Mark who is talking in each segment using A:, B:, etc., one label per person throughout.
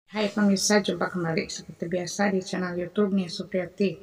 A: Hai pemirsa, jumpa kembali seperti biasa di channel YouTube Nia Supriyati.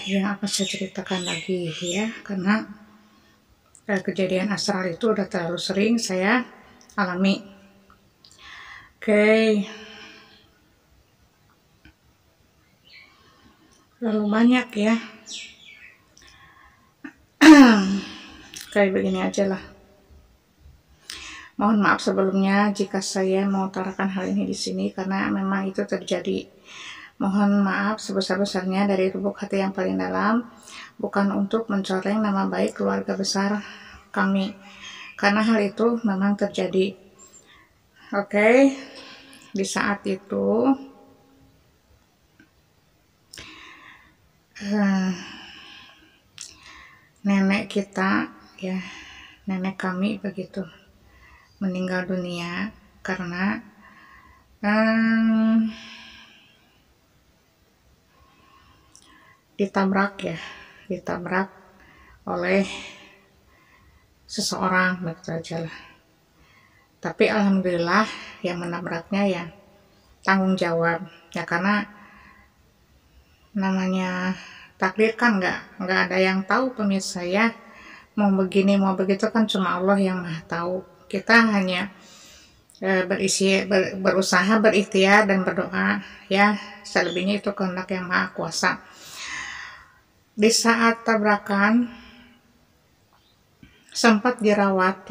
A: Yang akan saya ceritakan lagi ya, karena kejadian astral itu udah terlalu sering saya alami. Oke, terlalu banyak ya. Kayak begini aja lah. Mohon maaf sebelumnya jika saya mengutarakan hal ini di sini karena memang itu terjadi. Mohon maaf sebesar-besarnya dari lubuk hati yang paling dalam, bukan untuk mencoreng nama baik keluarga besar kami, karena hal itu memang terjadi. Oke, di saat itu nenek kita ya, nenek kami begitu meninggal dunia karena ditabrak oleh seseorang begitu aja lah. Tapi alhamdulillah yang menabraknya ya tanggung jawab ya, karena namanya takdir kan nggak ada yang tahu pemirsa ya, mau begini mau begitu kan cuma Allah yang maha tahu. Kita hanya berusaha berikhtiar dan berdoa ya, selebihnya itu kehendak yang maha kuasa. Di saat tabrakan sempat dirawat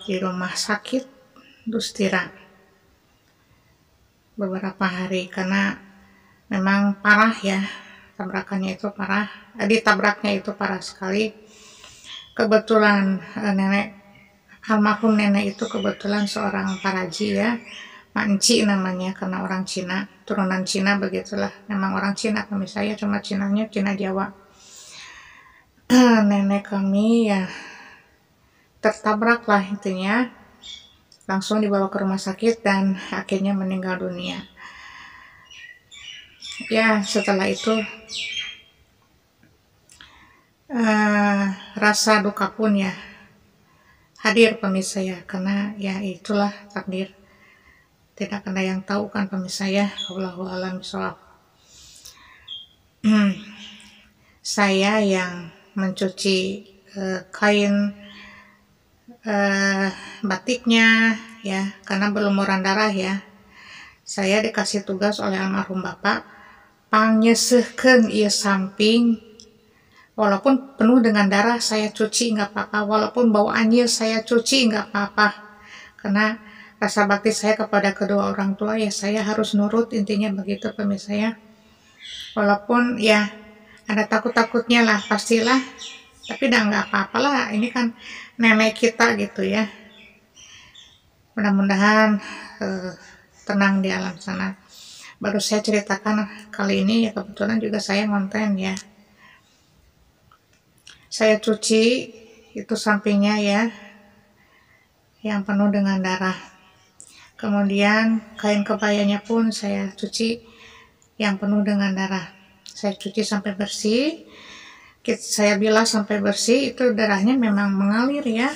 A: di rumah sakit Dustira beberapa hari karena memang parah ya, ditabraknya itu parah sekali. Kebetulan almarhum nenek itu kebetulan seorang paraji ya, Manci namanya, karena orang Cina, turunan Cina begitulah, memang orang Cina kami, saya cuma Cinanya Cina Jawa. Nenek kami ya tertabrak lah intinya, langsung dibawa ke rumah sakit dan akhirnya meninggal dunia. Ya setelah itu rasa duka pun ya hadir pemirsa ya, karena ya itulah takdir, tidak ada yang tahu kan pemirsa ya. Wallahu a'lam bishawab. Saya yang mencuci kain batiknya ya, karena berlumuran darah ya, saya dikasih tugas oleh almarhum bapak pangyesehkeun ieu samping, walaupun penuh dengan darah saya cuci nggak apa-apa, walaupun bau anyir saya cuci nggak apa-apa, karena rasa bakti saya kepada kedua orang tua ya, saya harus nurut, intinya begitu pemirsa ya. Walaupun ya ada takut-takutnya lah pastilah, tapi udah nggak apa-apa lah, ini kan nenek kita gitu ya. Mudah-mudahan tenang di alam sana. Baru saya ceritakan kali ini ya, kebetulan juga saya ngonten ya. Saya cuci itu sampingnya ya, yang penuh dengan darah. Kemudian kain kebayanya pun saya cuci yang penuh dengan darah. Saya cuci sampai bersih, saya bilas sampai bersih. Itu darahnya memang mengalir ya,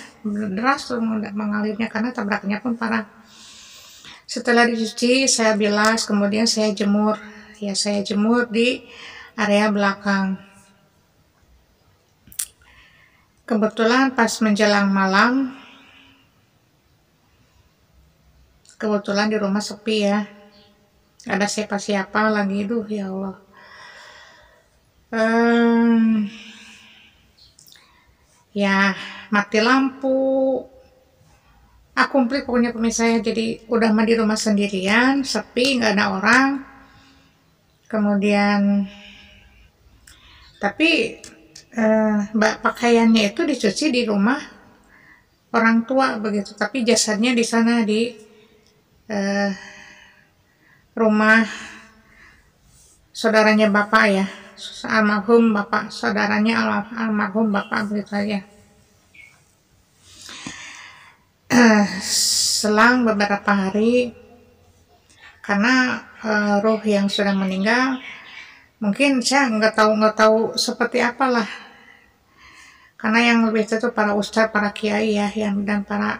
A: deras mengalirnya karena tabraknya pun parah. Setelah dicuci saya bilas, kemudian saya jemur ya, saya jemur di area belakang. Kebetulan pas menjelang malam, kebetulan di rumah sepi ya, ada siapa-siapa lagi, ya Allah. Ya mati lampu, komplit pokoknya pemirsa ya. Jadi udah di rumah sendirian, sepi, nggak ada orang. Kemudian tapi pakaiannya itu dicuci di rumah orang tua begitu, tapi jasadnya di sana di rumah saudaranya bapak ya, almarhum bapak, saudaranya almarhum bapak begitu aja. Selang beberapa hari, karena roh yang sudah meninggal mungkin saya nggak tahu seperti apalah, karena yang lebih itu para ustadz, para kiai ya, dan para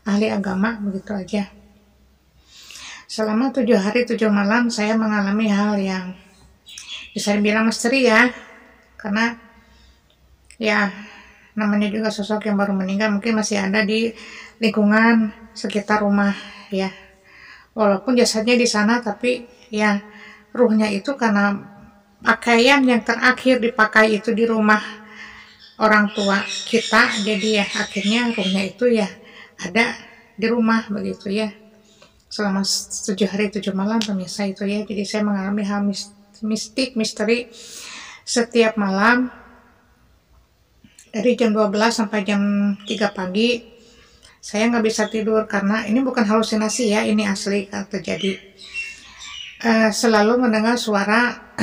A: ahli agama, begitu aja. Selama 7 hari 7 malam saya mengalami hal yang bisa dibilang misteri ya, karena ya namanya juga sosok yang baru meninggal mungkin masih ada di lingkungan sekitar rumah ya, walaupun jasadnya di sana, tapi ya ruhnya itu karena pakaian yang terakhir dipakai itu di rumah orang tua kita, jadi ya akhirnya ruhnya itu ya ada di rumah, begitu ya. Selama 7 hari 7 malam pemirsa itu ya, jadi saya mengalami hal mistik, misteri setiap malam dari jam 12 sampai jam 3 pagi. Saya nggak bisa tidur karena ini bukan halusinasi ya, ini asli terjadi. Selalu mendengar suara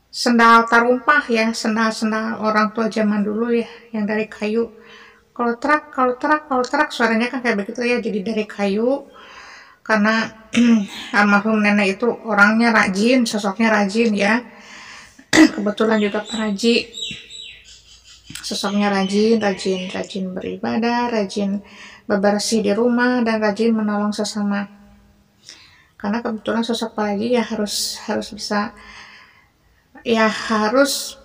A: sendal tarumpah ya, sendal orang tua zaman dulu ya, yang dari kayu. Kalau terak, suaranya kan kayak begitu ya, jadi dari kayu. Karena almarhum nenek itu orangnya rajin, sosoknya rajin ya. Kebetulan juga peraji. Sosoknya rajin beribadah, rajin bebersih di rumah, dan rajin menolong sesama. Karena kebetulan sosok peraji ya harus bisa ya, harus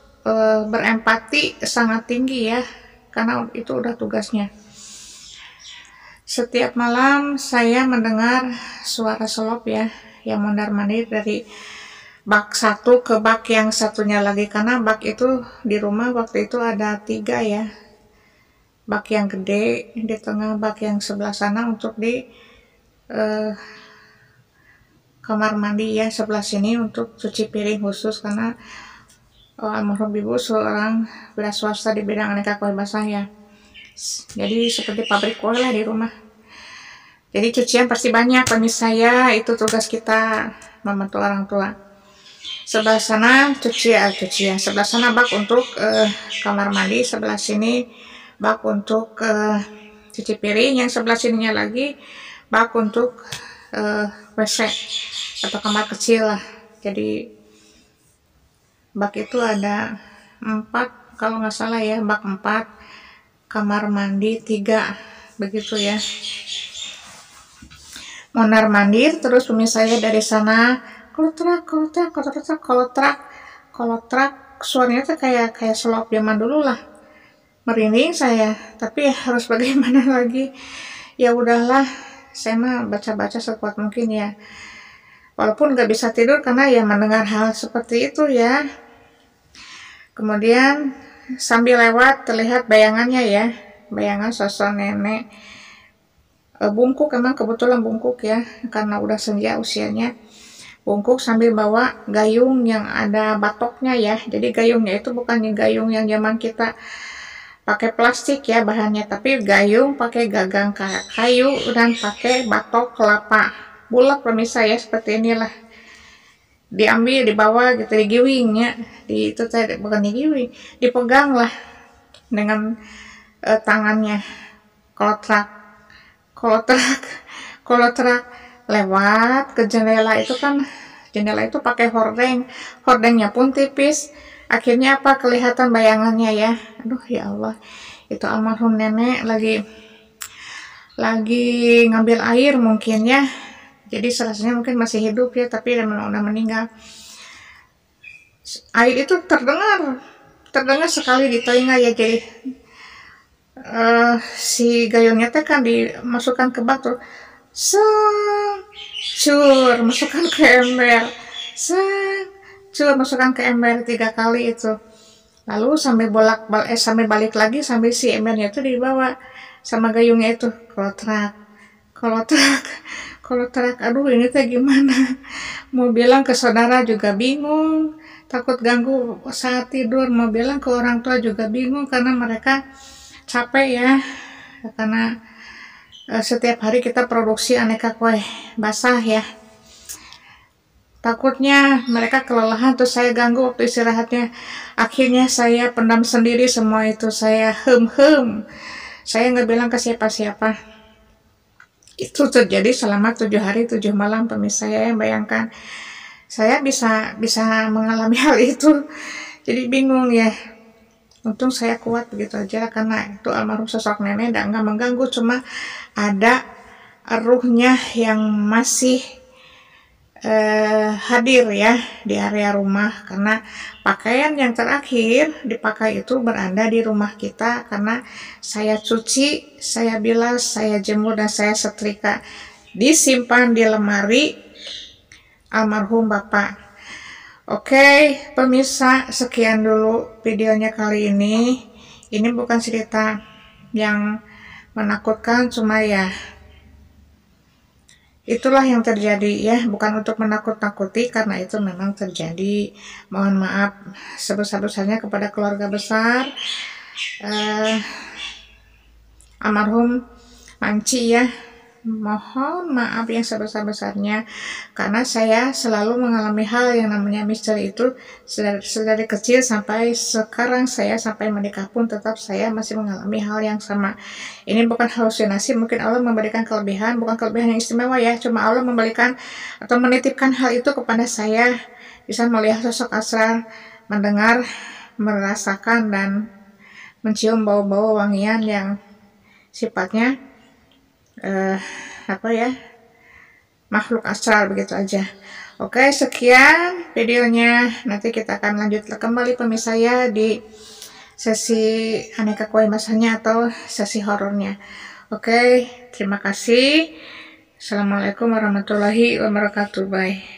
A: berempati sangat tinggi ya, karena itu udah tugasnya. Setiap malam saya mendengar suara selop ya, yang mondar-mandir dari bak satu ke bak yang satunya lagi, karena bak itu di rumah waktu itu ada 3 ya, bak yang gede di tengah, bak yang sebelah sana untuk di kamar mandi ya, sebelah sini untuk cuci piring khusus, karena almarhum ibu seorang wira swasta di bidang aneka kue basah ya, jadi seperti pabrik kue lah di rumah. Jadi cucian pasti banyak, pemirsa ya, itu tugas kita membantu orang tua. Sebelah sana cucian, sebelah sana bak untuk kamar mandi, sebelah sini bak untuk cuci piring, yang sebelah sininya lagi bak untuk WC atau kamar kecil lah. Jadi bak itu ada 4 kalau nggak salah ya, bak 4, kamar mandi 3, begitu ya. Mondar mandir terus pemirsa ya, dari sana kalau truk suaranya tuh kayak selop zaman dulu lah. Merinding saya, tapi ya harus bagaimana lagi, ya udahlah, saya mah baca sekuat mungkin ya, walaupun nggak bisa tidur karena ya mendengar hal seperti itu ya. Kemudian sambil lewat terlihat bayangannya ya, bayangan sosok nenek bungkuk, emang kebetulan bungkuk ya, karena udah senja usianya, bungkuk sambil bawa gayung yang ada batoknya ya. Jadi gayungnya itu bukan gayung yang zaman kita pakai plastik ya bahannya, tapi gayung pakai gagang kayu dan pakai batok kelapa bulat pemirsa ya, seperti inilah. Diambil, dibawa gitu, digiwingnya, itu tadi bukan digiwing, dipegang lah dengan tangannya. Kalau truk lewat ke jendela itu kan, jendela itu pakai hordengnya pun tipis, akhirnya apa, kelihatan bayangannya ya. Aduh ya Allah, itu almarhum nenek lagi ngambil air mungkin ya, jadi serasanya mungkin masih hidup ya, tapi udah meninggal. Air itu terdengar sekali di telinga ya, jadi si gayungnya teh kan dimasukkan ke bak tuh, masukkan ke ember, masukkan ke ember 3 kali itu, lalu sambil balik lagi sambil si embernya itu dibawa sama gayungnya itu. Kalau truk, aduh ini teh gimana, mau bilang ke saudara juga bingung, takut ganggu saat tidur, mau bilang ke orang tua juga bingung, karena mereka capek ya, karena setiap hari kita produksi aneka kue basah ya. Takutnya mereka kelelahan terus saya ganggu waktu istirahatnya. Akhirnya saya pendam sendiri semua itu, saya saya nggak bilang ke siapa-siapa. Itu terjadi selama 7 hari 7 malam pemirsa ya, yang bayangkan saya bisa mengalami hal itu, jadi bingung ya. untung saya kuat begitu aja, karena itu almarhum sosok nenek nggak mengganggu, cuma ada ruhnya yang masih hadir ya di area rumah, karena pakaian yang terakhir dipakai itu berada di rumah kita, karena saya cuci, saya bilas, saya jemur, dan saya setrika, disimpan di lemari almarhum Bapak. Oke, pemirsa, sekian dulu videonya kali ini. Ini bukan cerita yang menakutkan, cuma ya itulah yang terjadi ya, bukan untuk menakut-nakuti, karena itu memang terjadi. Mohon maaf sebesar-besarnya kepada keluarga besar almarhum Manci ya. Mohon maaf yang sebesar-besarnya, karena saya selalu mengalami hal yang namanya misteri itu dari kecil sampai sekarang. Saya sampai menikah pun tetap saya masih mengalami hal yang sama. Ini bukan halusinasi, mungkin Allah memberikan kelebihan, bukan kelebihan yang istimewa ya, cuma Allah memberikan atau menitipkan hal itu kepada saya, bisa melihat sosok asrar, mendengar, merasakan, dan mencium bau-bau wangian yang sifatnya makhluk astral begitu aja. Oke, sekian videonya. Nanti kita akan lanjut kembali pemirsa ya di sesi aneka kue masanya atau sesi horornya. Oke, terima kasih. Assalamualaikum warahmatullahi wabarakatuh. Bye.